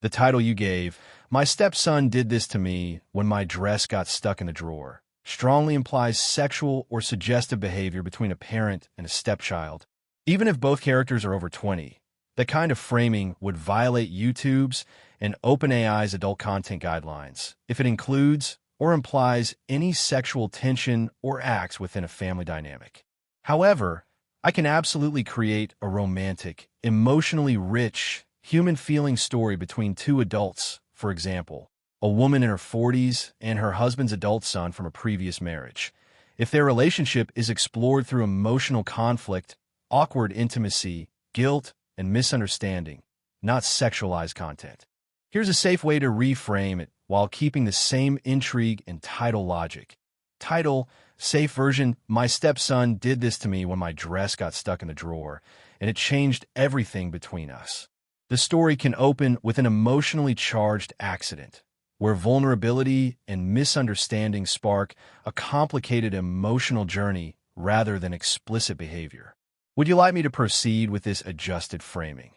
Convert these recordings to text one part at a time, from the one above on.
The title you gave, My Stepson Did This to Me When My Dress Got Stuck in the Drawer, strongly implies sexual or suggestive behavior between a parent and a stepchild. Even if both characters are over 20, that kind of framing would violate YouTube's and OpenAI's adult content guidelines if it includes or implies any sexual tension or acts within a family dynamic. However, I can absolutely create a romantic, emotionally rich, human-feeling story between two adults, for example, a woman in her 40s and her husband's adult son from a previous marriage. If their relationship is explored through emotional conflict, awkward intimacy, guilt, and misunderstanding, not sexualized content. Here's a safe way to reframe it while keeping the same intrigue and title logic. Title, safe version, My Stepson Did This to Me When My Dress Got Stuck in the Drawer, and it changed everything between us. The story can open with an emotionally charged accident, where vulnerability and misunderstanding spark a complicated emotional journey rather than explicit behavior. Would you like me to proceed with this adjusted framing,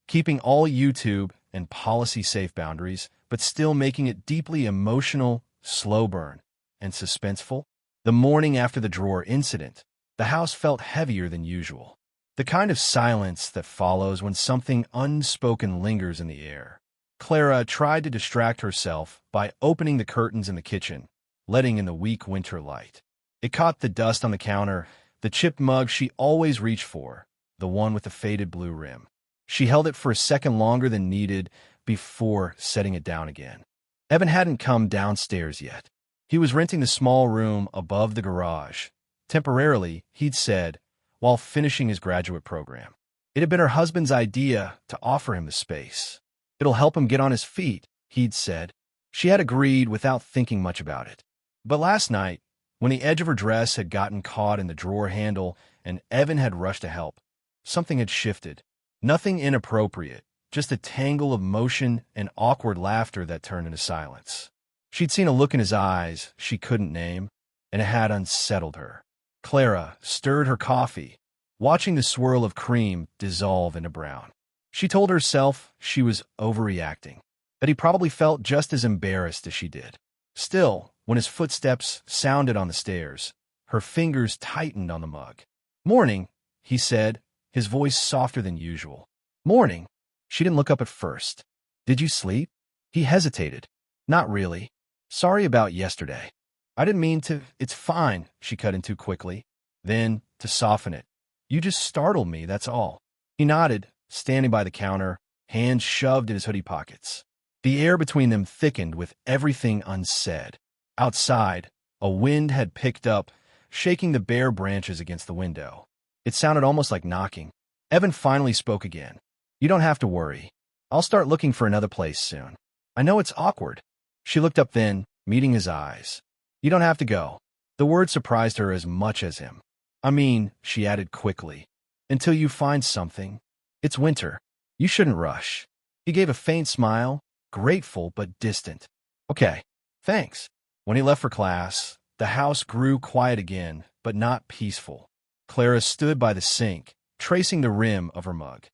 keeping all YouTube and policy-safe boundaries, but still making it deeply emotional, slow burn, and suspenseful? The morning after the drawer incident, the house felt heavier than usual. The kind of silence that follows when something unspoken lingers in the air. Clara tried to distract herself by opening the curtains in the kitchen, letting in the weak winter light. It caught the dust on the counter, the chipped mug she always reached for, the one with the faded blue rim. She held it for a second longer than needed before setting it down again. Evan hadn't come downstairs yet. He was renting the small room above the garage. Temporarily, he'd said, while finishing his graduate program. It had been her husband's idea to offer him the space. It'll help him get on his feet, he'd said. She had agreed without thinking much about it. But last night, when the edge of her dress had gotten caught in the drawer handle and Evan had rushed to help, something had shifted. Nothing inappropriate, just a tangle of motion and awkward laughter that turned into silence. She'd seen a look in his eyes she couldn't name, and it had unsettled her. Clara stirred her coffee, watching the swirl of cream dissolve into brown. She told herself she was overreacting, that he probably felt just as embarrassed as she did. Still, when his footsteps sounded on the stairs, her fingers tightened on the mug. "Morning," he said, his voice softer than usual. "Morning." She didn't look up at first. "Did you sleep?" He hesitated. "Not really. Sorry about yesterday." "I didn't mean to. It's fine," she cut in too quickly. Then, to soften it, "You just startled me, that's all." He nodded, standing by the counter, hands shoved in his hoodie pockets. The air between them thickened with everything unsaid. Outside, a wind had picked up, shaking the bare branches against the window. It sounded almost like knocking. Evan finally spoke again. "You don't have to worry. I'll start looking for another place soon. I know it's awkward." She looked up then, meeting his eyes. "You don't have to go." The word surprised her as much as him. "I mean," she added quickly, "until you find something. It's winter. You shouldn't rush." He gave a faint smile, grateful but distant. "Okay, thanks." When he left for class, the house grew quiet again, but not peaceful. Clara stood by the sink, tracing the rim of her mug.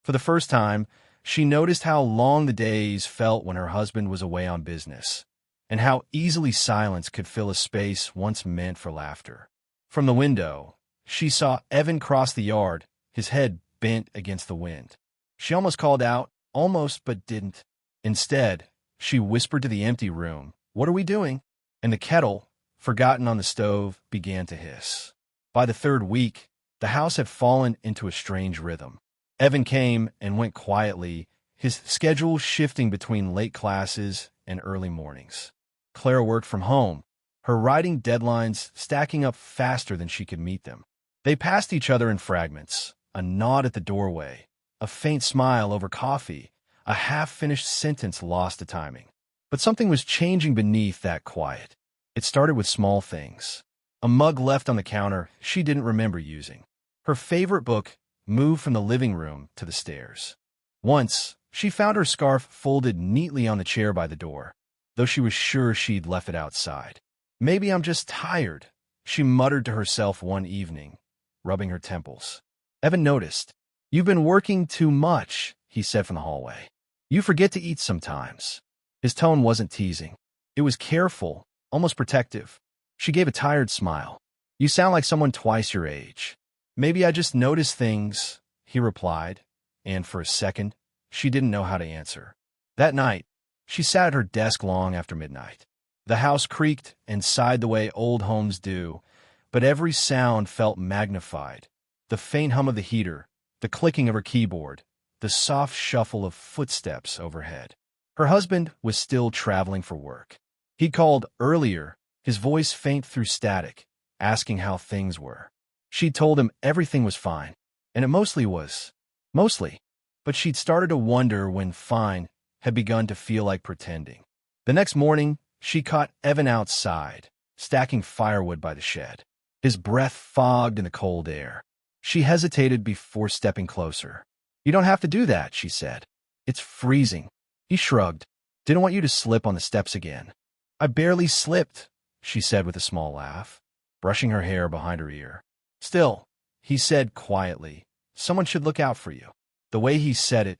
For the first time, she noticed how long the days felt when her husband was away on business, and how easily silence could fill a space once meant for laughter. From the window, she saw Evan cross the yard, his head bent against the wind. She almost called out, almost but didn't. Instead, she whispered to the empty room, "What are we doing?" And the kettle, forgotten on the stove, began to hiss. By the third week, the house had fallen into a strange rhythm. Evan came and went quietly, his schedule shifting between late classes and early mornings. Clara worked from home, her writing deadlines stacking up faster than she could meet them. They passed each other in fragments, a nod at the doorway, a faint smile over coffee, a half-finished sentence lost to timing. But something was changing beneath that quiet. It started with small things. A mug left on the counter she didn't remember using. Her favorite book moved from the living room to the stairs. Once, she found her scarf folded neatly on the chair by the door, though she was sure she'd left it outside. "Maybe I'm just tired," she muttered to herself one evening, rubbing her temples. Evan noticed. "You've been working too much," he said from the hallway. You forget to eat sometimes." His tone wasn't teasing. It was careful, almost protective. She gave a tired smile. "You sound like someone twice your age." "Maybe I just notice things," he replied, and for a second, she didn't know how to answer. That night, she sat at her desk long after midnight. The house creaked and sighed the way old homes do, but every sound felt magnified. The faint hum of the heater, the clicking of her keyboard, the soft shuffle of footsteps overhead. Her husband was still traveling for work. He called earlier, his voice faint through static, asking how things were. She'd told him everything was fine, and it mostly was. Mostly. But she'd started to wonder when fine had begun to feel like pretending. The next morning, she caught Evan outside, stacking firewood by the shed. His breath fogged in the cold air. She hesitated before stepping closer. "You don't have to do that," she said. "It's freezing." He shrugged. "Didn't want you to slip on the steps again." "I barely slipped," she said with a small laugh, brushing her hair behind her ear. "Still," he said quietly, "someone should look out for you." The way he said it,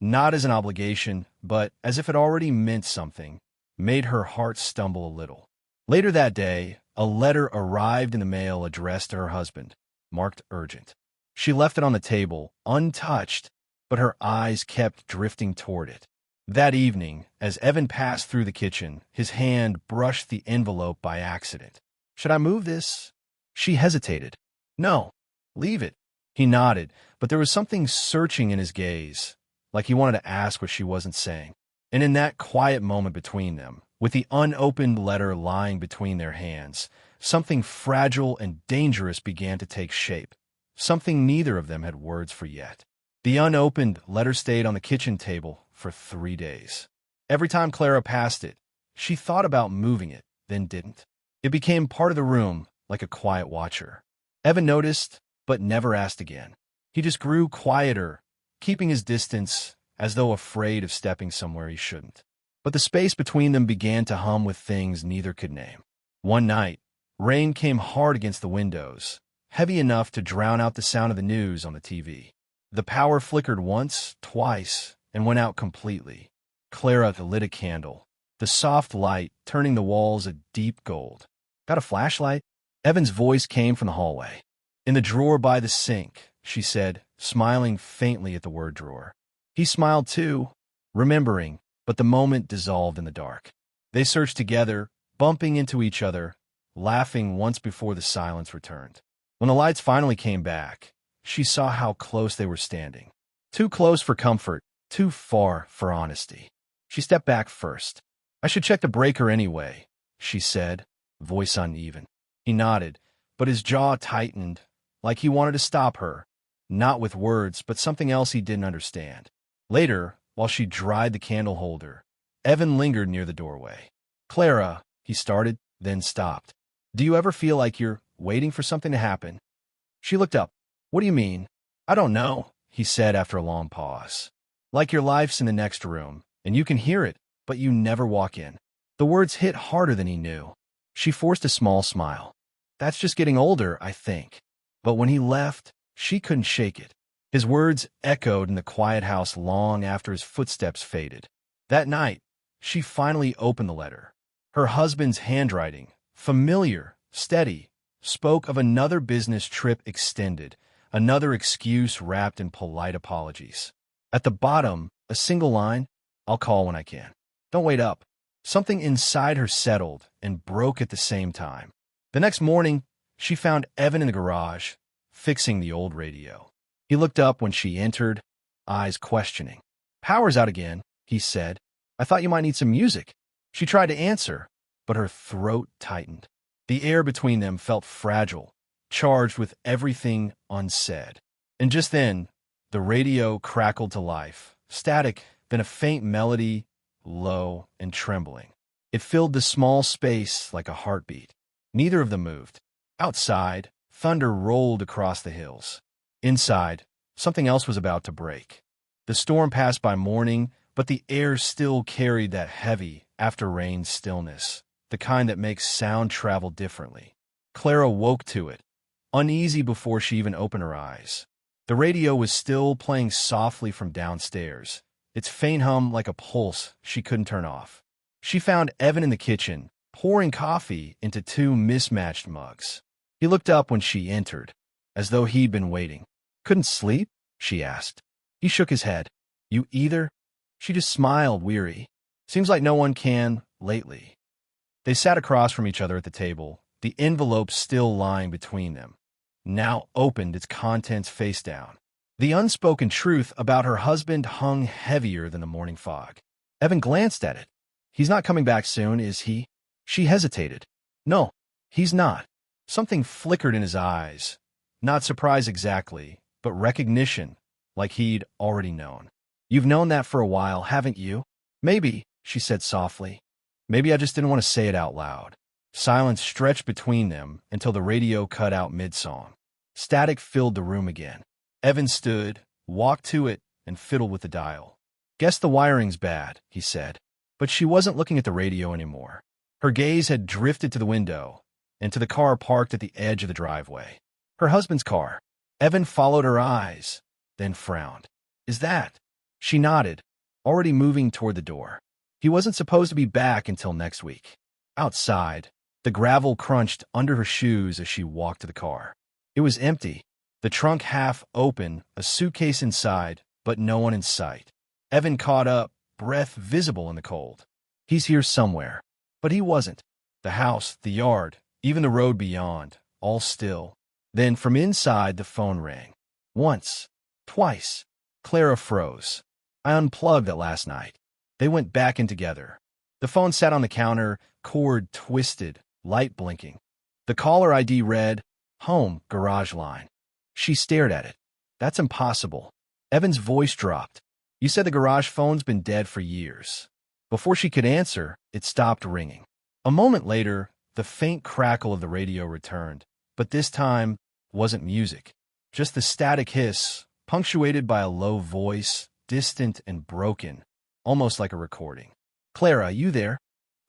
not as an obligation, but as if it already meant something, made her heart stumble a little. Later that day, a letter arrived in the mail addressed to her husband, marked urgent. She left it on the table, untouched, but her eyes kept drifting toward it. That evening, as Evan passed through the kitchen, his hand brushed the envelope by accident. "Should I move this?" She hesitated. "No, leave it." He nodded, but there was something searching in his gaze, like he wanted to ask what she wasn't saying. And in that quiet moment between them, with the unopened letter lying between their hands, something fragile and dangerous began to take shape, something neither of them had words for yet. The unopened letter stayed on the kitchen table for 3 days. Every time Clara passed it, she thought about moving it, then didn't. It became part of the room, like a quiet watcher. Evan noticed, but never asked again. He just grew quieter, keeping his distance, as though afraid of stepping somewhere he shouldn't. But the space between them began to hum with things neither could name. One night, rain came hard against the windows, heavy enough to drown out the sound of the news on the TV. The power flickered once, twice, and went out completely. Clara lit a candle, the soft light turning the walls a deep gold. "Got a flashlight?" Evan's voice came from the hallway. "In the drawer by the sink," she said, smiling faintly at the word drawer. He smiled too, remembering, but the moment dissolved in the dark. They searched together, bumping into each other, laughing once before the silence returned. When the lights finally came back, she saw how close they were standing. Too close for comfort, too far for honesty. She stepped back first. "I should check the breaker anyway," she said, voice uneven. He nodded, but his jaw tightened, like he wanted to stop her, not with words, but something else he didn't understand. Later, while she dried the candle holder, Evan lingered near the doorway. "Clara," he started, then stopped. "Do you ever feel like you're waiting for something to happen?" She looked up. "What do you mean?" "I don't know," he said after a long pause. "Like your life's in the next room, and you can hear it, but you never walk in." The words hit harder than he knew. She forced a small smile. "That's just getting older, I think." But when he left, she couldn't shake it. His words echoed in the quiet house long after his footsteps faded. That night, she finally opened the letter. Her husband's handwriting, familiar, steady, spoke of another business trip extended, another excuse wrapped in polite apologies. At the bottom, a single line, "I'll call when I can. Don't wait up." Something inside her settled and broke at the same time. The next morning, she found Evan in the garage, fixing the old radio. He looked up when she entered, eyes questioning. "Power's out again," he said. "I thought you might need some music." She tried to answer, but her throat tightened. The air between them felt fragile, charged with everything unsaid. And just then, the radio crackled to life, static, then a faint melody, low and trembling. It filled the small space like a heartbeat. Neither of them moved. Outside, thunder rolled across the hills. Inside, something else was about to break. The storm passed by morning, but the air still carried that heavy, after-rain stillness, the kind that makes sound travel differently. Clara woke to it, uneasy before she even opened her eyes. The radio was still playing softly from downstairs, its faint hum like a pulse she couldn't turn off. She found Evan in the kitchen, pouring coffee into two mismatched mugs. He looked up when she entered, as though he'd been waiting. "Couldn't sleep?" she asked. He shook his head. "You either?" She just smiled, weary. "Seems like no one can, lately." They sat across from each other at the table, the envelope still lying between them, now opened, its contents face down. The unspoken truth about her husband hung heavier than the morning fog. Evan glanced at it. "He's not coming back soon, is he?" She hesitated. "No, he's not." Something flickered in his eyes. Not surprise exactly, but recognition, like he'd already known. "You've known that for a while, haven't you?" "Maybe," she said softly. "Maybe I just didn't want to say it out loud." Silence stretched between them until the radio cut out mid-song. Static filled the room again. Evan stood, walked to it, and fiddled with the dial. "Guess the wiring's bad," he said. But she wasn't looking at the radio anymore. Her gaze had drifted to the window and to the car parked at the edge of the driveway. Her husband's car. Evan followed her eyes, then frowned. "Is that?" She nodded, already moving toward the door. He wasn't supposed to be back until next week. Outside, the gravel crunched under her shoes as she walked to the car. It was empty, the trunk half open, a suitcase inside, but no one in sight. Evan caught up, breath visible in the cold. He's here somewhere. But he wasn't. The house, the yard, even the road beyond, all still. Then from inside the phone rang. Once. Twice. Clara froze. "I unplugged it last night." They went back in together. The phone sat on the counter, cord twisted, light blinking. The caller ID read, "Home, garage line." She stared at it. "That's impossible." Evan's voice dropped. "You said the garage phone's been dead for years." Before she could answer, it stopped ringing. A moment later, the faint crackle of the radio returned, but this time wasn't music. Just the static hiss, punctuated by a low voice, distant and broken, almost like a recording. "Clara, you there?"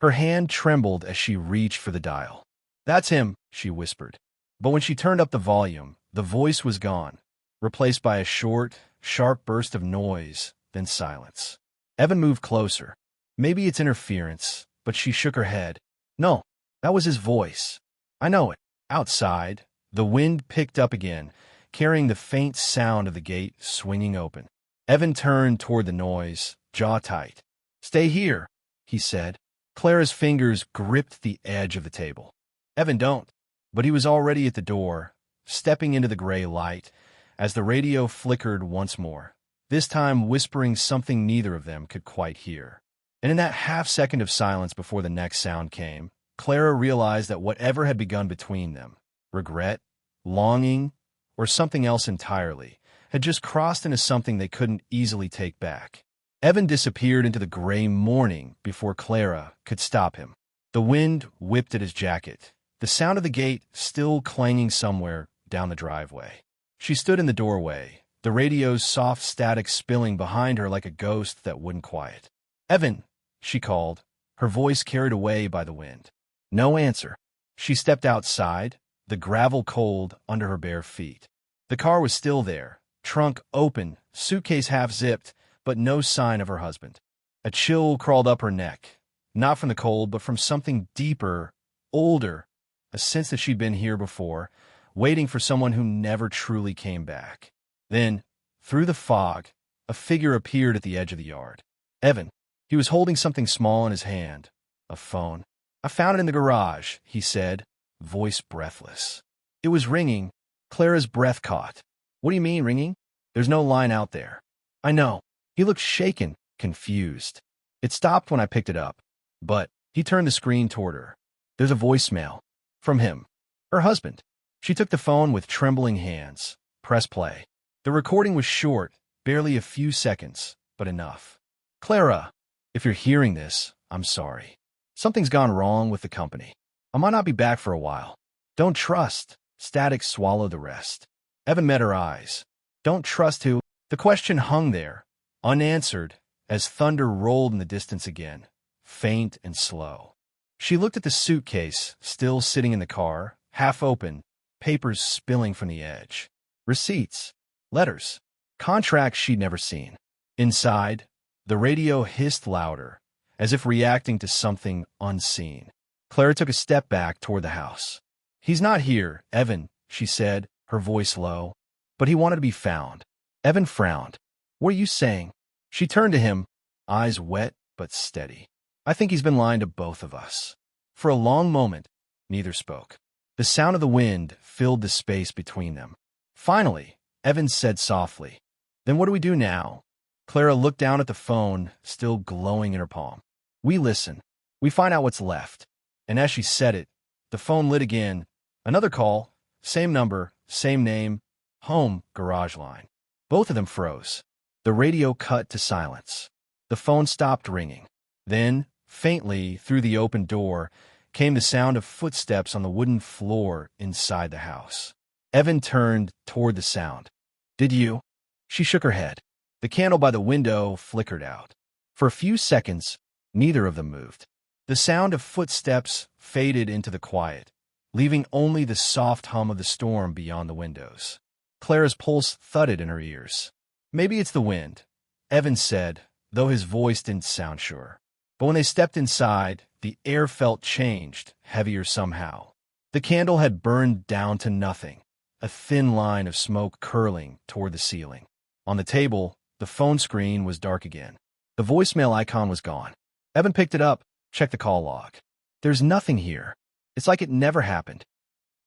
Her hand trembled as she reached for the dial. "That's him," she whispered. But when she turned up the volume, the voice was gone, replaced by a short, sharp burst of noise, then silence. Evan moved closer. Maybe it's interference, but she shook her head. "No, that was his voice. I know it." Outside, the wind picked up again, carrying the faint sound of the gate swinging open. Evan turned toward the noise, jaw tight. "Stay here," he said. Clara's fingers gripped the edge of the table. "Evan, don't." But he was already at the door, stepping into the gray light, as the radio flickered once more, this time whispering something neither of them could quite hear. And in that half-second of silence before the next sound came, Clara realized that whatever had begun between them, regret, longing, or something else entirely, had just crossed into something they couldn't easily take back. Evan disappeared into the gray morning before Clara could stop him. The wind whipped at his jacket, the sound of the gate still clanging somewhere down the driveway. She stood in the doorway, the radio's soft static spilling behind her like a ghost that wouldn't quiet. "Evan," she called, her voice carried away by the wind. No answer. She stepped outside, the gravel cold under her bare feet. The car was still there, trunk open, suitcase half-zipped, but no sign of her husband. A chill crawled up her neck, not from the cold, but from something deeper, older, a sense that she'd been here before, waiting for someone who never truly came back. Then, through the fog, a figure appeared at the edge of the yard. Evan. He was holding something small in his hand, a phone. "I found it in the garage," he said, voice breathless. It was ringing. Clara's breath caught. "What do you mean, ringing? There's no line out there." "I know." He looked shaken, confused. "It stopped when I picked it up." But he turned the screen toward her. "There's a voicemail. From him. Her husband." She took the phone with trembling hands. Press play. The recording was short, barely a few seconds, but enough. "Clara, if you're hearing this, I'm sorry. Something's gone wrong with the company. I might not be back for a while. Don't trust." Static swallowed the rest. Evan met her eyes. "Don't trust who?" The question hung there, unanswered, as thunder rolled in the distance again, faint and slow. She looked at the suitcase, still sitting in the car, half open, papers spilling from the edge. Receipts, letters, contracts she'd never seen. Inside, The radio hissed louder, as if reacting to something unseen. Clara took a step back toward the house. "He's not here, Evan," she said, her voice low. "But he wanted to be found." Evan frowned. "What are you saying?" She turned to him, eyes wet but steady. "I think he's been lying to both of us." For a long moment, neither spoke. The sound of the wind filled the space between them. Finally, Evan said softly, "Then what do we do now?" Clara looked down at the phone, still glowing in her palm. "We listen. We find out what's left." And as she said it, the phone lit again. Another call, same number, same name, home garage line. Both of them froze. The radio cut to silence. The phone stopped ringing. Then, faintly, through the open door, came the sound of footsteps on the wooden floor inside the house. Evan turned toward the sound. "Did you?" She shook her head. The candle by the window flickered out. For a few seconds, neither of them moved. The sound of footsteps faded into the quiet, leaving only the soft hum of the storm beyond the windows. Clara's pulse thudded in her ears. "Maybe it's the wind," Evan said, though his voice didn't sound sure. But when they stepped inside, the air felt changed, heavier somehow. The candle had burned down to nothing, a thin line of smoke curling toward the ceiling. On the table, the phone screen was dark again. The voicemail icon was gone. Evan picked it up, checked the call log. "There's nothing here. It's like it never happened."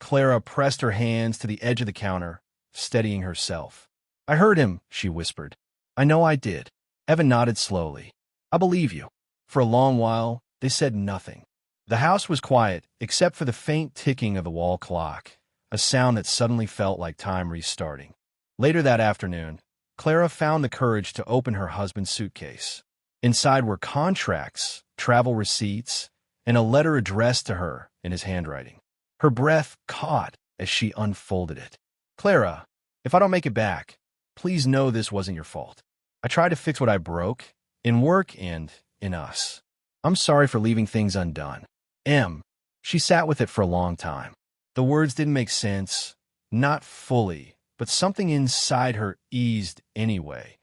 Clara pressed her hands to the edge of the counter, steadying herself. "I heard him," she whispered. "I know I did." Evan nodded slowly. "I believe you." For a long while, they said nothing. The house was quiet, except for the faint ticking of the wall clock, a sound that suddenly felt like time restarting. Later that afternoon, Clara found the courage to open her husband's suitcase. Inside were contracts, travel receipts, and a letter addressed to her in his handwriting. Her breath caught as she unfolded it. "Clara, if I don't make it back, please know this wasn't your fault. I tried to fix what I broke, in work and in us. I'm sorry for leaving things undone. M." She sat with it for a long time. The words didn't make sense, not fully, but something inside her eased anyway.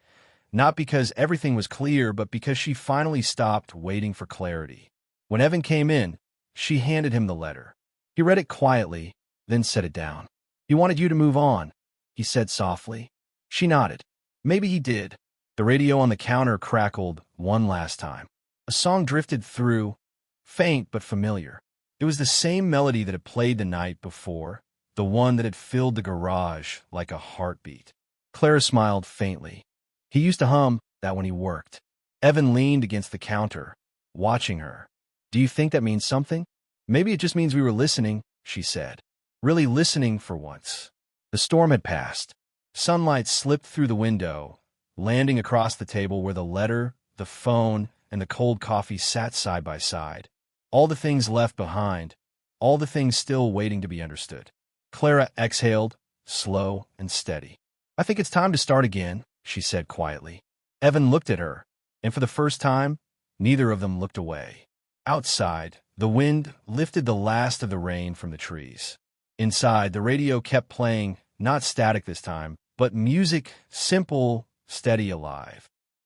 Not because everything was clear, but because she finally stopped waiting for clarity. When Evan came in, she handed him the letter. He read it quietly, then set it down. "He wanted you to move on," he said softly. She nodded. Maybe he did. The radio on the counter crackled one last time. A song drifted through, faint but familiar. It was the same melody that had played the night before, the one that had filled the garage like a heartbeat. Clara smiled faintly. He used to hum that when he worked. Evan leaned against the counter, watching her. "Do you think that means something?" "Maybe it just means we were listening," she said. Really listening for once. The storm had passed. Sunlight slipped through the window, landing across the table where the letter, the phone, and the cold coffee sat side by side. All the things left behind, all the things still waiting to be understood. Clara exhaled, slow and steady. "I think it's time to start again," she said quietly. Evan looked at her, and for the first time, neither of them looked away. Outside, the wind lifted the last of the rain from the trees. Inside, the radio kept playing, not static this time, but music, simple, steady, alive.